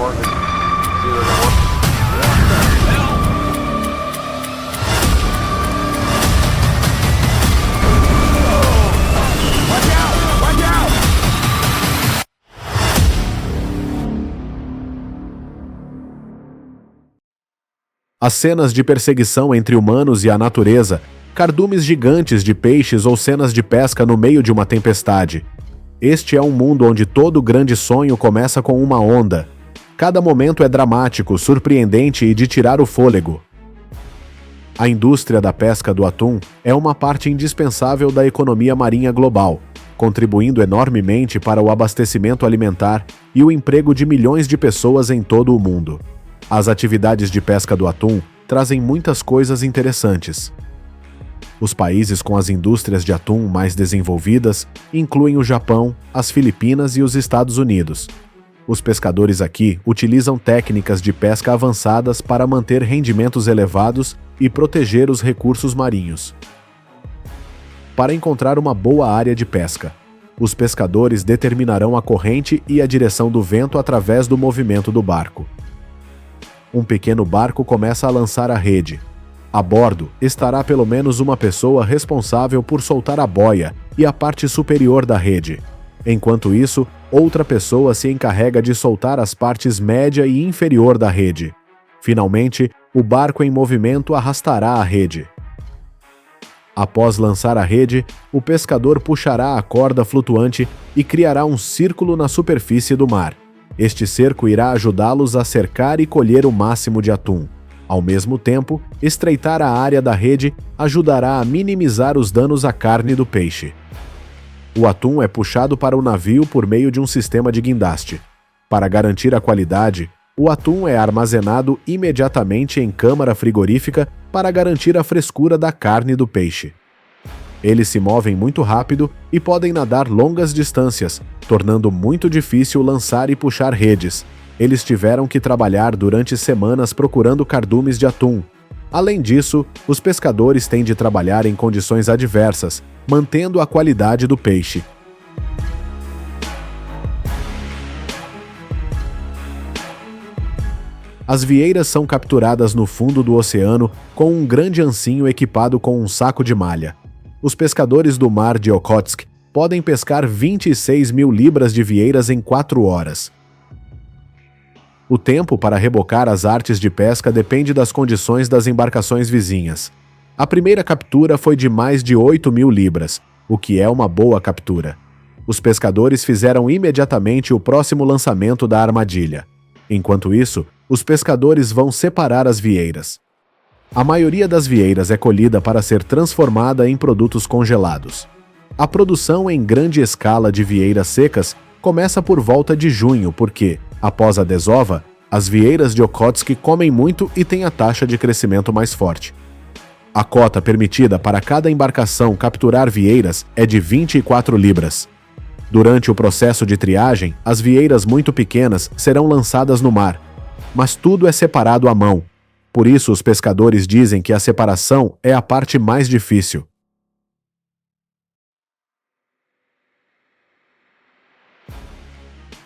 important to see they're gonna work. As cenas de perseguição entre humanos e a natureza, cardumes gigantes de peixes ou cenas de pesca no meio de uma tempestade. Este é um mundo onde todo grande sonho começa com uma onda. Cada momento é dramático, surpreendente e de tirar o fôlego. A indústria da pesca do atum é uma parte indispensável da economia marinha global, contribuindo enormemente para o abastecimento alimentar e o emprego de milhões de pessoas em todo o mundo. As atividades de pesca do atum trazem muitas coisas interessantes. Os países com as indústrias de atum mais desenvolvidas incluem o Japão, as Filipinas e os Estados Unidos. Os pescadores aqui utilizam técnicas de pesca avançadas para manter rendimentos elevados e proteger os recursos marinhos. Para encontrar uma boa área de pesca, os pescadores determinarão a corrente e a direção do vento através do movimento do barco. Um pequeno barco começa a lançar a rede. A bordo estará pelo menos uma pessoa responsável por soltar a boia e a parte superior da rede. Enquanto isso, outra pessoa se encarrega de soltar as partes média e inferior da rede. Finalmente, o barco em movimento arrastará a rede. Após lançar a rede, o pescador puxará a corda flutuante e criará um círculo na superfície do mar. Este cerco irá ajudá-los a cercar e colher o máximo de atum. Ao mesmo tempo, estreitar a área da rede ajudará a minimizar os danos à carne do peixe. O atum é puxado para o navio por meio de um sistema de guindaste. Para garantir a qualidade, o atum é armazenado imediatamente em câmara frigorífica para garantir a frescura da carne do peixe. Eles se movem muito rápido e podem nadar longas distâncias, tornando muito difícil lançar e puxar redes. Eles tiveram que trabalhar durante semanas procurando cardumes de atum. Além disso, os pescadores têm de trabalhar em condições adversas, mantendo a qualidade do peixe. As vieiras são capturadas no fundo do oceano com um grande ancinho equipado com um saco de malha. Os pescadores do mar de Okhotsk podem pescar 26 mil libras de vieiras em 4 horas. O tempo para rebocar as artes de pesca depende das condições das embarcações vizinhas. A primeira captura foi de mais de 8 mil libras, o que é uma boa captura. Os pescadores fizeram imediatamente o próximo lançamento da armadilha. Enquanto isso, os pescadores vão separar as vieiras. A maioria das vieiras é colhida para ser transformada em produtos congelados. A produção em grande escala de vieiras secas começa por volta de junho porque, após a desova, as vieiras de Okhotsk comem muito e têm a taxa de crescimento mais forte. A cota permitida para cada embarcação capturar vieiras é de 24 libras. Durante o processo de triagem, as vieiras muito pequenas serão lançadas no mar, mas tudo é separado à mão. Por isso, os pescadores dizem que a separação é a parte mais difícil.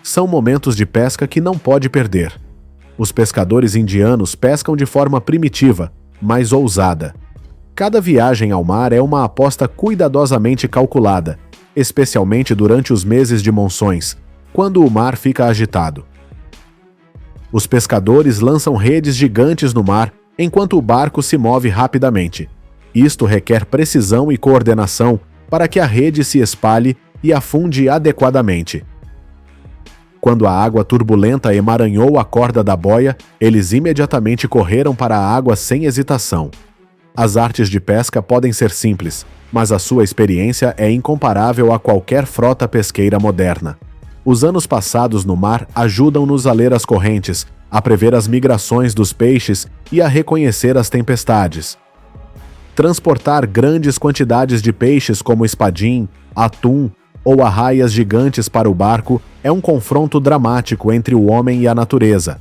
São momentos de pesca que não pode perder. Os pescadores indianos pescam de forma primitiva, mas ousada. Cada viagem ao mar é uma aposta cuidadosamente calculada, especialmente durante os meses de monções, quando o mar fica agitado. Os pescadores lançam redes gigantes no mar enquanto o barco se move rapidamente. Isto requer precisão e coordenação para que a rede se espalhe e afunde adequadamente. Quando a água turbulenta emaranhou a corda da boia, eles imediatamente correram para a água sem hesitação. As artes de pesca podem ser simples, mas a sua experiência é incomparável a qualquer frota pesqueira moderna. Os anos passados no mar ajudam-nos a ler as correntes, a prever as migrações dos peixes e a reconhecer as tempestades. Transportar grandes quantidades de peixes como espadim, atum ou arraias gigantes para o barco é um confronto dramático entre o homem e a natureza.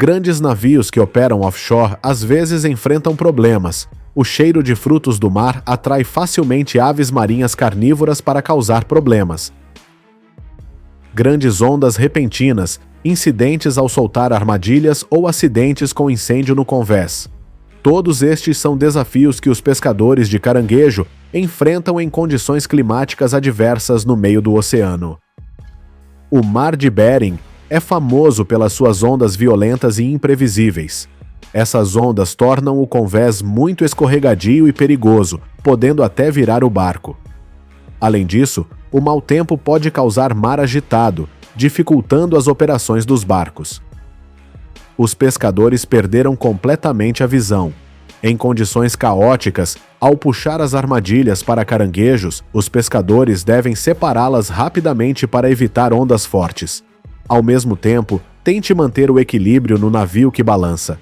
Grandes navios que operam offshore às vezes enfrentam problemas. o cheiro de frutos do mar atrai facilmente aves marinhas carnívoras para causar problemas. Grandes ondas repentinas, incidentes ao soltar armadilhas ou acidentes com incêndio no convés. Todos estes são desafios que os pescadores de caranguejo enfrentam em condições climáticas adversas no meio do oceano. O Mar de Bering é famoso pelas suas ondas violentas e imprevisíveis. Essas ondas tornam o convés muito escorregadio e perigoso, podendo até virar o barco. Além disso, o mau tempo pode causar mar agitado, dificultando as operações dos barcos. Os pescadores perderam completamente a visão. Em condições caóticas, ao puxar as armadilhas para caranguejos, os pescadores devem separá-las rapidamente para evitar ondas fortes. Ao mesmo tempo, tente manter o equilíbrio no navio que balança.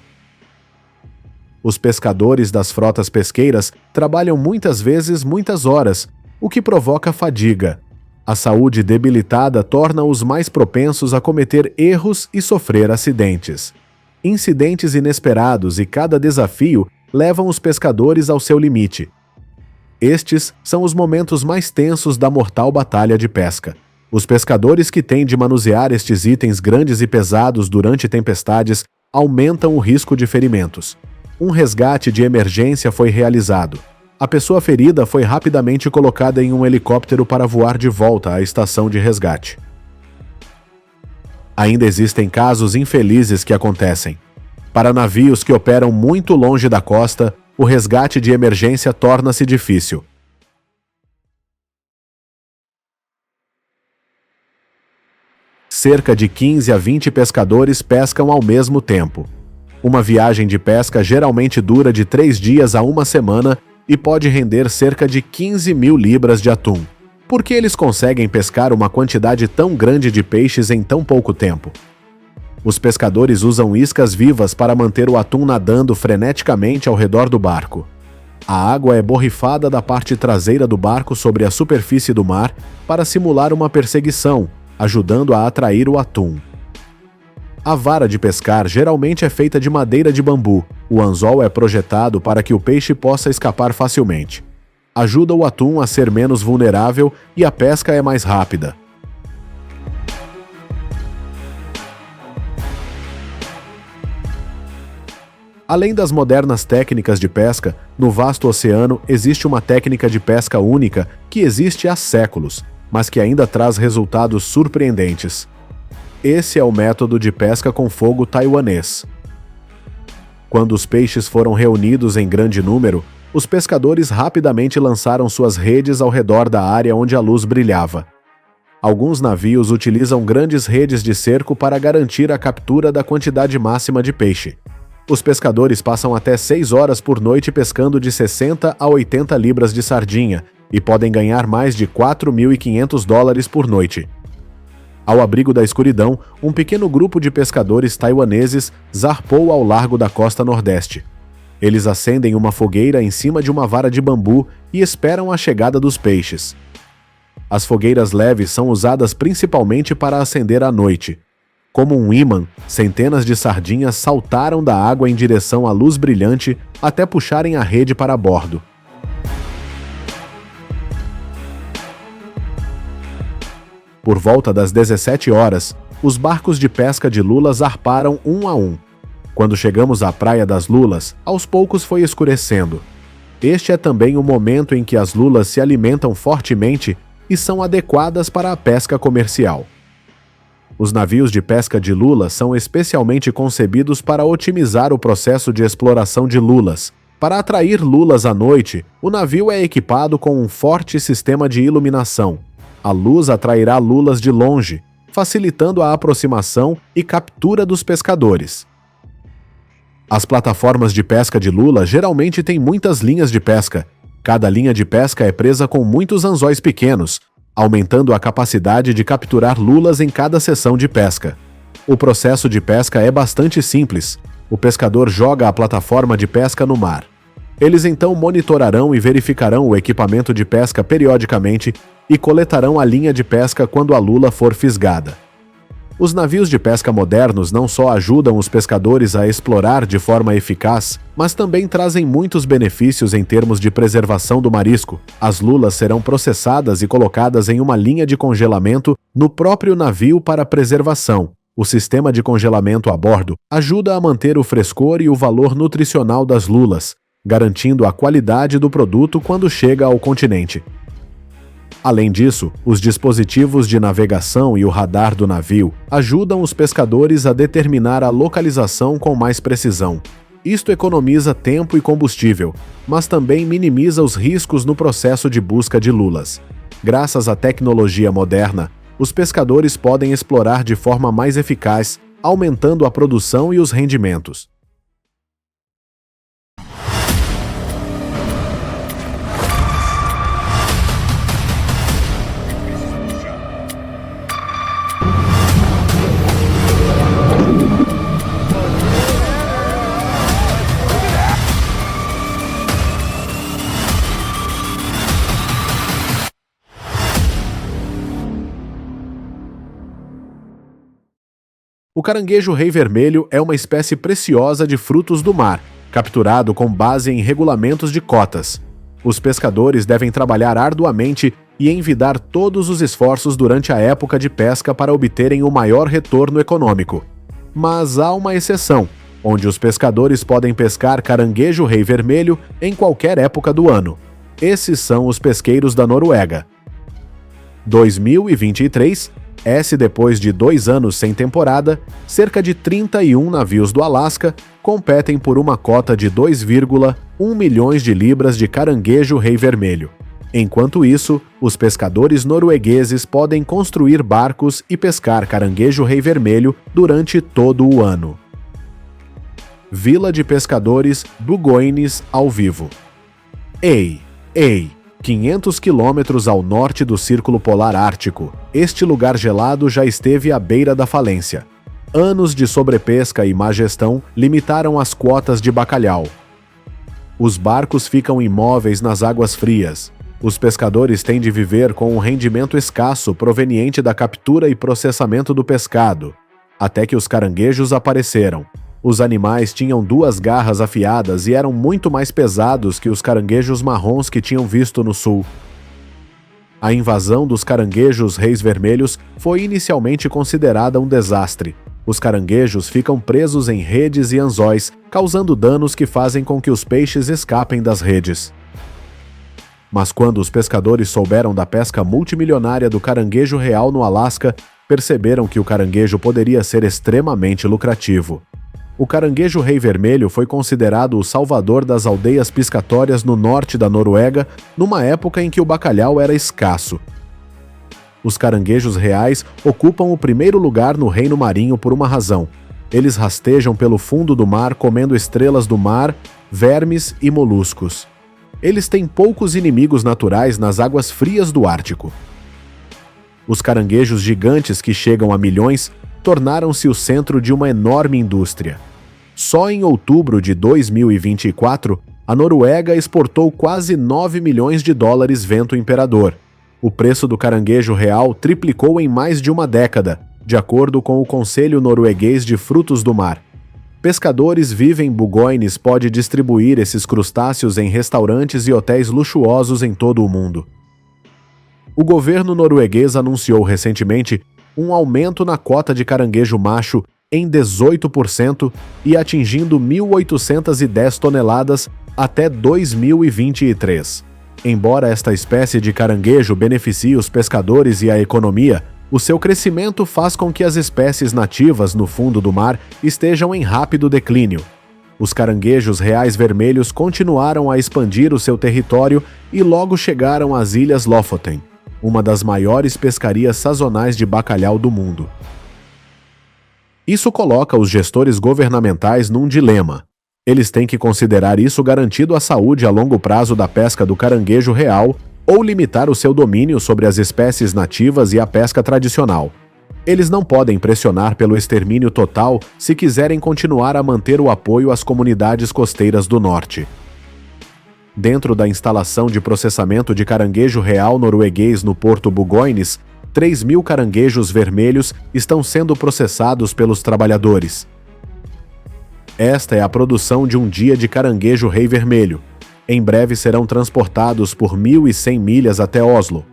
Os pescadores das frotas pesqueiras trabalham muitas vezes muitas horas, o que provoca fadiga. A saúde debilitada torna-os mais propensos a cometer erros e sofrer acidentes. Incidentes inesperados e cada desafio levam os pescadores ao seu limite. Estes são os momentos mais tensos da mortal batalha de pesca. Os pescadores que têm de manusear estes itens grandes e pesados durante tempestades aumentam o risco de ferimentos. Um resgate de emergência foi realizado. A pessoa ferida foi rapidamente colocada em um helicóptero para voar de volta à estação de resgate. Ainda existem casos infelizes que acontecem. Para navios que operam muito longe da costa, o resgate de emergência torna-se difícil. Cerca de 15 a 20 pescadores pescam ao mesmo tempo. Uma viagem de pesca geralmente dura de 3 dias a 1 semana e pode render cerca de 15.000 libras de atum. Por que eles conseguem pescar uma quantidade tão grande de peixes em tão pouco tempo? Os pescadores usam iscas vivas para manter o atum nadando freneticamente ao redor do barco. A água é borrifada da parte traseira do barco sobre a superfície do mar para simular uma perseguição, ajudando a atrair o atum. A vara de pescar geralmente é feita de madeira de bambu. O anzol é projetado para que o peixe possa escapar facilmente. Ajuda o atum a ser menos vulnerável e a pesca é mais rápida. Além das modernas técnicas de pesca, no vasto oceano existe uma técnica de pesca única que existe há séculos, mas que ainda traz resultados surpreendentes. Esse é o método de pesca com fogo taiwanês. Quando os peixes foram reunidos em grande número, os pescadores rapidamente lançaram suas redes ao redor da área onde a luz brilhava. Alguns navios utilizam grandes redes de cerco para garantir a captura da quantidade máxima de peixe. Os pescadores passam até 6 horas por noite pescando de 60 a 80 libras de sardinha e podem ganhar mais de $4.500 por noite. Ao abrigo da escuridão, um pequeno grupo de pescadores taiwaneses zarpou ao largo da costa nordeste. Eles acendem uma fogueira em cima de uma vara de bambu e esperam a chegada dos peixes. As fogueiras leves são usadas principalmente para acender à noite. Como um ímã, centenas de sardinhas saltaram da água em direção à luz brilhante até puxarem a rede para bordo. Por volta das 17 horas, os barcos de pesca de lula zarparam um a um. Quando chegamos à Praia das Lulas, aos poucos foi escurecendo. Este é também o momento em que as lulas se alimentam fortemente e são adequadas para a pesca comercial. Os navios de pesca de lula são especialmente concebidos para otimizar o processo de exploração de lulas. Para atrair lulas à noite, o navio é equipado com um forte sistema de iluminação. A luz atrairá lulas de longe, facilitando a aproximação e captura dos pescadores. As plataformas de pesca de lula geralmente têm muitas linhas de pesca. Cada linha de pesca é presa com muitos anzóis pequenos, aumentando a capacidade de capturar lulas em cada sessão de pesca. O processo de pesca é bastante simples. O pescador joga a plataforma de pesca no mar. Eles então monitorarão e verificarão o equipamento de pesca periodicamente e coletarão a linha de pesca quando a lula for fisgada. Os navios de pesca modernos não só ajudam os pescadores a explorar de forma eficaz, mas também trazem muitos benefícios em termos de preservação do marisco. As lulas serão processadas e colocadas em uma linha de congelamento no próprio navio para preservação. O sistema de congelamento a bordo ajuda a manter o frescor e o valor nutricional das lulas, garantindo a qualidade do produto quando chega ao continente. Além disso, os dispositivos de navegação e o radar do navio ajudam os pescadores a determinar a localização com mais precisão. Isto economiza tempo e combustível, mas também minimiza os riscos no processo de busca de lulas. Graças à tecnologia moderna, os pescadores podem explorar de forma mais eficaz, aumentando a produção e os rendimentos. O caranguejo rei vermelho é uma espécie preciosa de frutos do mar, capturado com base em regulamentos de cotas. Os pescadores devem trabalhar arduamente e envidar todos os esforços durante a época de pesca para obterem o maior retorno econômico. Mas há uma exceção, onde os pescadores podem pescar caranguejo rei vermelho em qualquer época do ano. Esses são os pesqueiros da Noruega. 2023, depois de 2 anos sem temporada, cerca de 31 navios do Alasca competem por uma cota de 2,1 milhões de libras de caranguejo rei vermelho. Enquanto isso, os pescadores noruegueses podem construir barcos e pescar caranguejo rei vermelho durante todo o ano. Vila de Pescadores Bugoynes ao vivo. Ei! 500 quilômetros ao norte do Círculo Polar Ártico, este lugar gelado já esteve à beira da falência. Anos de sobrepesca e má gestão limitaram as quotas de bacalhau. Os barcos ficam imóveis nas águas frias. Os pescadores têm de viver com um rendimento escasso proveniente da captura e processamento do pescado, até que os caranguejos apareceram. Os animais tinham 2 garras afiadas e eram muito mais pesados que os caranguejos marrons que tinham visto no sul. A invasão dos caranguejos reis vermelhos foi inicialmente considerada um desastre. Os caranguejos ficam presos em redes e anzóis, causando danos que fazem com que os peixes escapem das redes. Mas quando os pescadores souberam da pesca multimilionária do caranguejo real no Alasca, perceberam que o caranguejo poderia ser extremamente lucrativo. O caranguejo rei vermelho foi considerado o salvador das aldeias piscatórias no norte da Noruega, numa época em que o bacalhau era escasso. Os caranguejos reais ocupam o primeiro lugar no reino marinho por uma razão. Eles rastejam pelo fundo do mar comendo estrelas do mar, vermes e moluscos. Eles têm poucos inimigos naturais nas águas frias do Ártico. Os caranguejos gigantes que chegam a milhões tornaram-se o centro de uma enorme indústria. Só em outubro de 2024, a Noruega exportou quase 9 milhões de dólares vento imperador. O preço do caranguejo real triplicou em mais de uma década, de acordo com o Conselho Norueguês de Frutos do Mar. Pescadores Viven Bugoynes pode distribuir esses crustáceos em restaurantes e hotéis luxuosos em todo o mundo. O governo norueguês anunciou recentemente um aumento na cota de caranguejo macho em 18% e atingindo 1.810 toneladas até 2023. Embora esta espécie de caranguejo beneficie os pescadores e a economia, o seu crescimento faz com que as espécies nativas no fundo do mar estejam em rápido declínio. Os caranguejos reais vermelhos continuaram a expandir o seu território e logo chegaram às Ilhas Lofoten, uma das maiores pescarias sazonais de bacalhau do mundo. Isso coloca os gestores governamentais num dilema. Eles têm que considerar isso garantido à saúde a longo prazo da pesca do caranguejo real ou limitar o seu domínio sobre as espécies nativas e a pesca tradicional. Eles não podem pressionar pelo extermínio total se quiserem continuar a manter o apoio às comunidades costeiras do norte. Dentro da instalação de processamento de caranguejo real norueguês no Porto Bugoynes, 3.000 caranguejos vermelhos estão sendo processados pelos trabalhadores. Esta é a produção de um dia de caranguejo rei vermelho. Em breve serão transportados por 1.100 milhas até Oslo,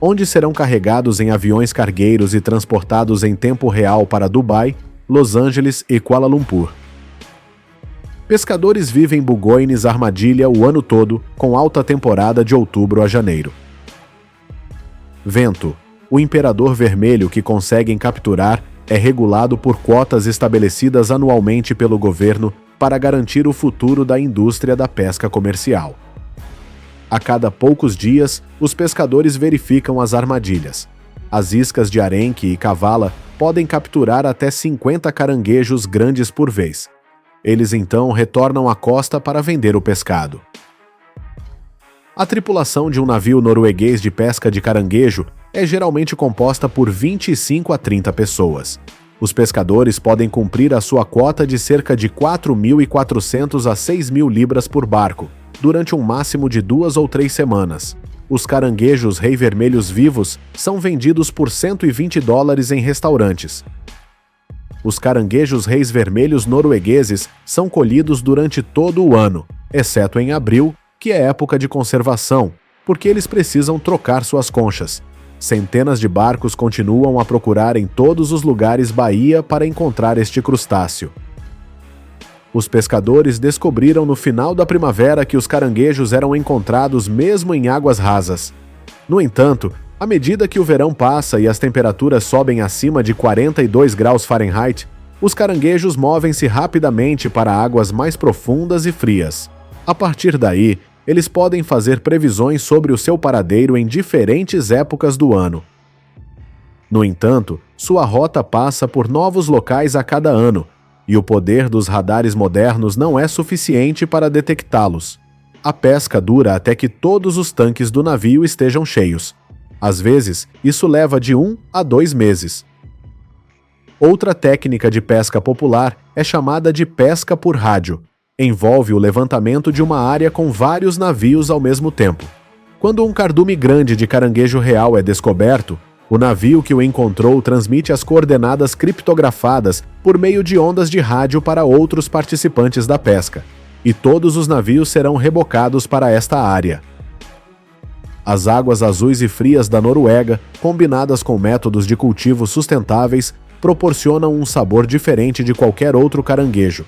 onde serão carregados em aviões cargueiros e transportados em tempo real para Dubai, Los Angeles e Kuala Lumpur. Pescadores vivem bugoines armadilha o ano todo, com alta temporada de outubro a janeiro. Vento. O imperador vermelho que conseguem capturar é regulado por quotas estabelecidas anualmente pelo governo para garantir o futuro da indústria da pesca comercial. A cada poucos dias, os pescadores verificam as armadilhas. As iscas de arenque e cavala podem capturar até 50 caranguejos grandes por vez. Eles então retornam à costa para vender o pescado. A tripulação de um navio norueguês de pesca de caranguejo é geralmente composta por 25 a 30 pessoas. Os pescadores podem cumprir a sua quota de cerca de 4.400 a 6.000 libras por barco, durante um máximo de 2 ou 3 semanas. Os caranguejos rei vermelhos vivos são vendidos por $120 em restaurantes. Os caranguejos reis vermelhos noruegueses são colhidos durante todo o ano, exceto em abril, que é época de conservação, porque eles precisam trocar suas conchas. Centenas de barcos continuam a procurar em todos os lugares Bahia para encontrar este crustáceo. Os pescadores descobriram no final da primavera que os caranguejos eram encontrados mesmo em águas rasas. No entanto, à medida que o verão passa e as temperaturas sobem acima de 42 graus Fahrenheit, os caranguejos movem-se rapidamente para águas mais profundas e frias. A partir daí, eles podem fazer previsões sobre o seu paradeiro em diferentes épocas do ano. No entanto, sua rota passa por novos locais a cada ano, e o poder dos radares modernos não é suficiente para detectá-los. A pesca dura até que todos os tanques do navio estejam cheios. Às vezes, isso leva de 1 a 2 meses. Outra técnica de pesca popular é chamada de pesca por rádio. Envolve o levantamento de uma área com vários navios ao mesmo tempo. Quando um cardume grande de caranguejo real é descoberto, o navio que o encontrou transmite as coordenadas criptografadas por meio de ondas de rádio para outros participantes da pesca, e todos os navios serão rebocados para esta área. As águas azuis e frias da Noruega, combinadas com métodos de cultivo sustentáveis, proporcionam um sabor diferente de qualquer outro caranguejo.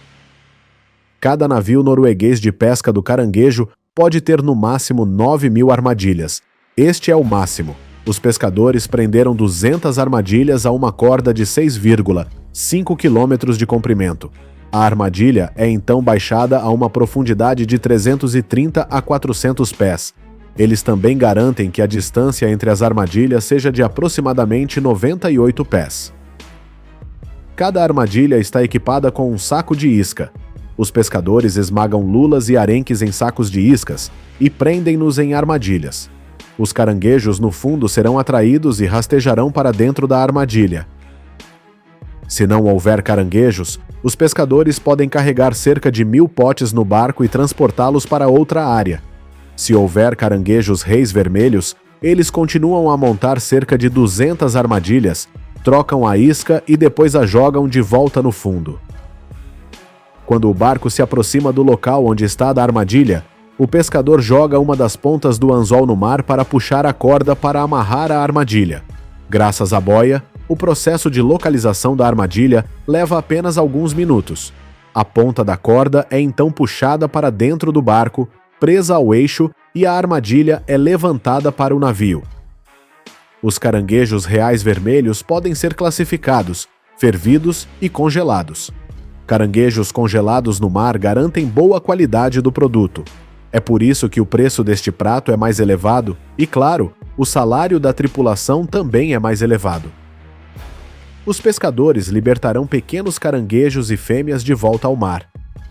Cada navio norueguês de pesca do caranguejo pode ter no máximo 9.000 armadilhas. Este é o máximo. Os pescadores prenderam 200 armadilhas a uma corda de 6,5 km de comprimento. A armadilha é então baixada a uma profundidade de 330 a 400 pés. Eles também garantem que a distância entre as armadilhas seja de aproximadamente 98 pés. Cada armadilha está equipada com um saco de isca. Os pescadores esmagam lulas e arenques em sacos de iscas e prendem-nos em armadilhas. Os caranguejos no fundo serão atraídos e rastejarão para dentro da armadilha. Se não houver caranguejos, os pescadores podem carregar cerca de 1.000 potes no barco e transportá-los para outra área. Se houver caranguejos reis vermelhos, eles continuam a montar cerca de 200 armadilhas, trocam a isca e depois a jogam de volta no fundo. Quando o barco se aproxima do local onde está a armadilha, o pescador joga uma das pontas do anzol no mar para puxar a corda para amarrar a armadilha. Graças à boia, o processo de localização da armadilha leva apenas alguns minutos. A ponta da corda é então puxada para dentro do barco, presa ao eixo, e a armadilha é levantada para o navio. Os caranguejos reais vermelhos podem ser classificados, fervidos e congelados. Caranguejos congelados no mar garantem boa qualidade do produto. É por isso que o preço deste prato é mais elevado e, claro, o salário da tripulação também é mais elevado. Os pescadores libertarão pequenos caranguejos e fêmeas de volta ao mar.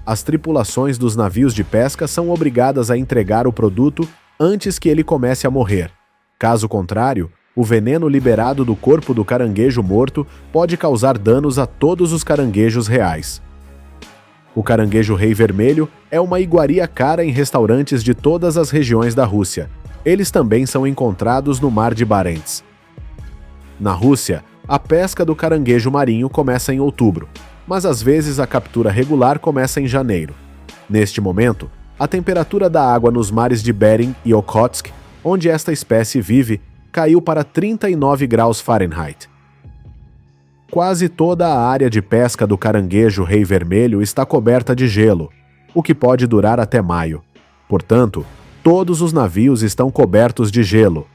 As tripulações dos navios de pesca são obrigadas a entregar o produto antes que ele comece a morrer. Caso contrário, o veneno liberado do corpo do caranguejo morto pode causar danos a todos os caranguejos reais. O caranguejo rei vermelho é uma iguaria cara em restaurantes de todas as regiões da Rússia. Eles também são encontrados no Mar de Barents. Na Rússia, a pesca do caranguejo marinho começa em outubro, mas às vezes a captura regular começa em janeiro. Neste momento, a temperatura da água nos mares de Bering e Okhotsk, onde esta espécie vive, caiu para 39 graus Fahrenheit. Quase toda a área de pesca do caranguejo rei vermelho está coberta de gelo, o que pode durar até maio. Portanto, todos os navios estão cobertos de gelo.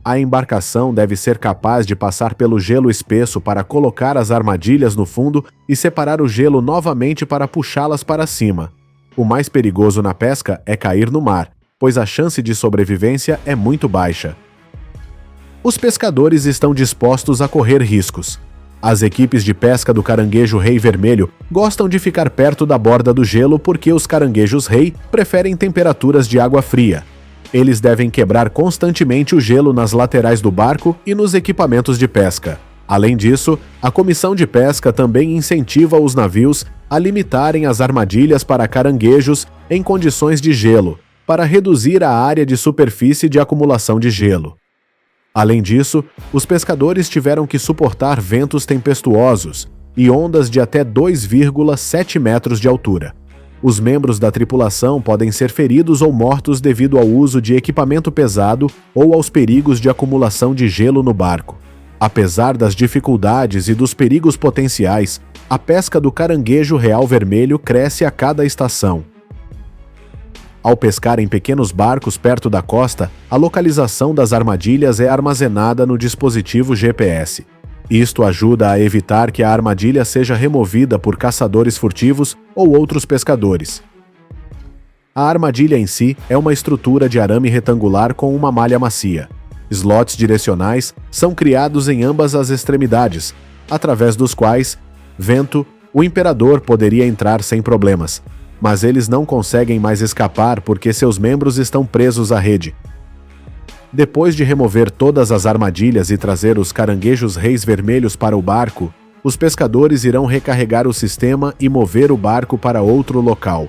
A embarcação deve ser capaz de passar pelo gelo espesso para colocar as armadilhas no fundo e separar o gelo novamente para puxá-las para cima. O mais perigoso na pesca é cair no mar, pois a chance de sobrevivência é muito baixa. Os pescadores estão dispostos a correr riscos. As equipes de pesca do caranguejo rei vermelho gostam de ficar perto da borda do gelo porque os caranguejos rei preferem temperaturas de água fria. Eles devem quebrar constantemente o gelo nas laterais do barco e nos equipamentos de pesca. Além disso, a comissão de pesca também incentiva os navios a limitarem as armadilhas para caranguejos em condições de gelo, para reduzir a área de superfície de acumulação de gelo. Além disso, os pescadores tiveram que suportar ventos tempestuosos e ondas de até 2,7 metros de altura. Os membros da tripulação podem ser feridos ou mortos devido ao uso de equipamento pesado ou aos perigos de acumulação de gelo no barco. Apesar das dificuldades e dos perigos potenciais, a pesca do caranguejo real vermelho cresce a cada estação. Ao pescar em pequenos barcos perto da costa, a localização das armadilhas é armazenada no dispositivo GPS. Isto ajuda a evitar que a armadilha seja removida por caçadores furtivos ou outros pescadores. A armadilha em si é uma estrutura de arame retangular com uma malha macia. Slots direcionais são criados em ambas as extremidades, através dos quais, vento, o imperador poderia entrar sem problemas, mas eles não conseguem mais escapar porque seus membros estão presos à rede. Depois de remover todas as armadilhas e trazer os caranguejos reis vermelhos para o barco, os pescadores irão recarregar o sistema e mover o barco para outro local.